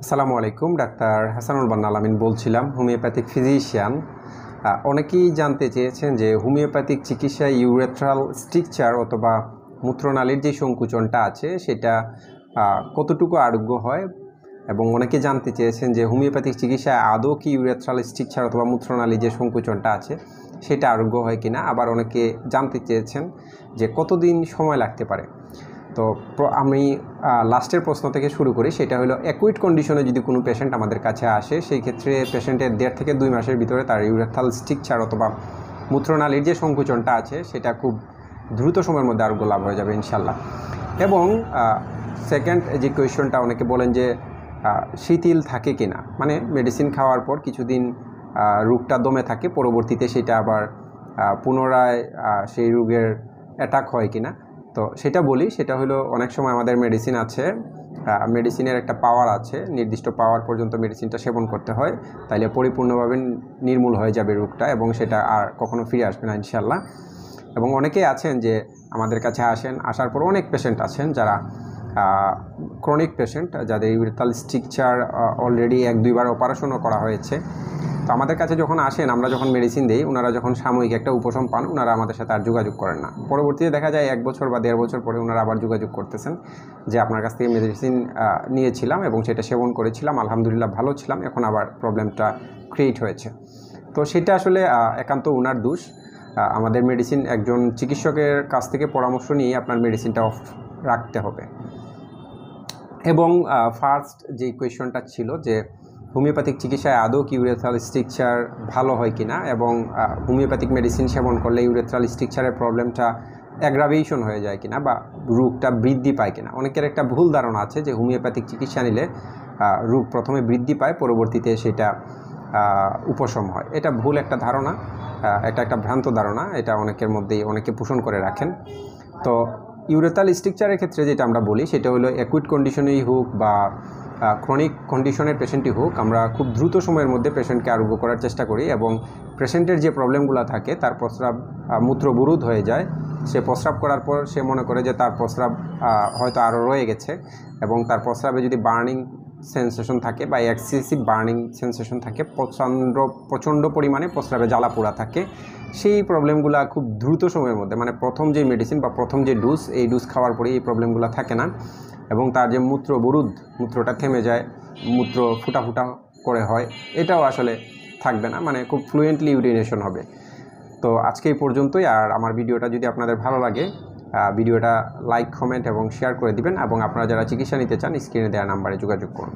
আসসালামু আলাইকুম, ডাক্তার হাসানুল বান্না আলামিন বলছিলাম, হোমিওপ্যাথিক ফিজিশিয়ান। অনেকেই জানতে চেয়েছেন যে হোমিওপ্যাথিক চিকিৎসায় ইউরেথ্রাল স্ট্রিকচার অথবা মূত্রনালীর যে সংকুচনটা আছে সেটা কতটুকু আরোগ্য হয়, এবং অনেকে জানতে চেয়েছেন যে হোমিওপ্যাথিক চিকিৎসায় আদৌ কি ইউরেথ্রাল স্ট্রিকচার অথবা মূত্রনালীর যে সংকুচনটা আছে সেটা আরোগ্য হয় কিনা। আবার অনেকে জানতে চেয়েছেন যে কতদিন সময় লাগতে পারে। তো আমি লাস্টের প্রশ্ন থেকে শুরু করি, সেটা হলো অ্যাকুইট কন্ডিশনে যদি কোনো পেশেন্ট আমাদের কাছে আসে, সেই ক্ষেত্রে পেশেন্টের 1.5 থেকে 2 মাসের ভিতরে তার ইউরেথ্রাল স্ট্রিকচার অথবা মূত্রনালীর যে সংকুচনটা আছে সেটা খুব দ্রুত সময়ের মধ্যে আরোগ্য লাভ হয়ে যাবে ইনশাল্লাহ। এবং সেকেন্ড যে কোয়েশ্চনটা, অনেকে বলেন যে শিথিল থাকে কিনা, মানে মেডিসিন খাওয়ার পর কিছুদিন রোগটা দমে থাকে, পরবর্তীতে সেটা আবার পুনরায় সেই রোগের অ্যাটাক হয় কিনা। তো সেটা বলি, সেটা হলো অনেক সময় আমাদের মেডিসিন আছে, মেডিসিনের একটা পাওয়ার আছে, নির্দিষ্ট পাওয়ার পর্যন্ত মেডিসিনটা সেবন করতে হয়, তাইলে পরিপূর্ণভাবে নির্মূল হয়ে যাবে রোগটা এবং সেটা আর কখনো ফিরে আসবে না ইনশাল্লাহ। এবং অনেকেই আছেন যে আমাদের কাছে আসার পর অনেক পেশেন্ট আছেন যারা ক্রনিক পেশেন্ট, যাদের ইউরেথ্রাল স্ট্রিকচার অলরেডি 1-2 বার অপারেশনও করা হয়েছে। তো আমাদের কাছে যখন আসেন, আমরা যখন মেডিসিন দিই, ওনারা যখন সাময়িক একটা উপশম পান, ওনারা আমাদের সাথে আর যোগাযোগ করেন না। পরবর্তীতে দেখা যায় 1 বছর বা 1.5 বছর পরে ওনারা আবার যোগাযোগ করতেছেন যে আপনার কাছ থেকে মেডিসিন নিয়েছিলাম এবং সেটা সেবন করেছিলাম, আলহামদুলিল্লাহ ভালো ছিলাম, এখন আবার প্রবলেমটা ক্রিয়েট হয়েছে। তো সেটা আসলে একান্ত ওনার দোষ। আমাদের মেডিসিন একজন চিকিৎসকের কাছ থেকে পরামর্শ নিয়ে আপনার মেডিসিনটা অফ রাখতে হবে। এবং ফার্স্ট যে কোয়েশ্চনটা ছিল যে হোমিওপ্যাথিক চিকিৎসায় আদৌ কি ইউরেথ্রাল স্ট্রিকচার ভালো হয় কিনা, এবং হোমিওপ্যাথিক মেডিসিন সেবন করলে ইউরেথ্রাল স্ট্রিকচারের প্রবলেমটা অ্যাগ্রাভেশন হয়ে যায় কিনা বা রোগটা বৃদ্ধি পায় কিনা। অনেকের একটা ভুল ধারণা আছে যে হোমিওপ্যাথিক চিকিৎসা নিলে রোগ প্রথমে বৃদ্ধি পায়, পরবর্তীতে সেটা উপশম হয়। এটা ভুল একটা ধারণা, এটা একটা ভ্রান্ত ধারণা, এটা অনেকের মধ্যেই অনেকে পোষণ করে রাখেন। তো ইউরেথ্রাল স্ট্রিকচারের ক্ষেত্রে যেটা আমরা বলি সেটা হলো অ্যাকুইট কন্ডিশনেই হোক বা ক্রনিক কন্ডিশনের পেশেন্টই হোক, আমরা খুব দ্রুত সময়ের মধ্যে পেশেন্টকে আরোগ্য করার চেষ্টা করি। এবং পেশেন্টের যে প্রবলেমগুলো থাকে, তার প্রস্রাব মূত্রবরোধ হয়ে যায়, সে প্রস্রাব করার পর সে মনে করে যে তার প্রস্রাব হয়তো আরও রয়ে গেছে, এবং তার প্রস্রাবে যদি বার্নিং সেন্সেশন থাকে বা এক্সেসিভ বার্নিং সেন্সেশন থাকে, প্রচণ্ড পরিমাণে প্রস্রাবে জ্বালা পোড়া থাকে, সেই প্রবলেমগুলো খুব দ্রুত সময়ের মধ্যে, মানে প্রথম যে মেডিসিন বা প্রথম যে ডোজ, এই ডোজ খাওয়ার পরে এই প্রবলেমগুলো থাকে না, এবং তার যে মূত্রবরোধ, মূত্রটা থেমে যায়, মূত্র ফুটা ফুটা করে হয়, এটাও আসলে থাকবে না, মানে খুব ফ্লুয়েন্টলি ইউরিনেশন হবে। তো আজকে এই পর্যন্তই। আর আমার ভিডিওটা যদি আপনাদের ভালো লাগে, ভিডিওটা লাইক, কমেন্ট এবং শেয়ার করে দিবেন, এবং আপনারা যারা চিকিৎসা নিতে চান স্ক্রিনে দেওয়া নাম্বারে যোগাযোগ করুন।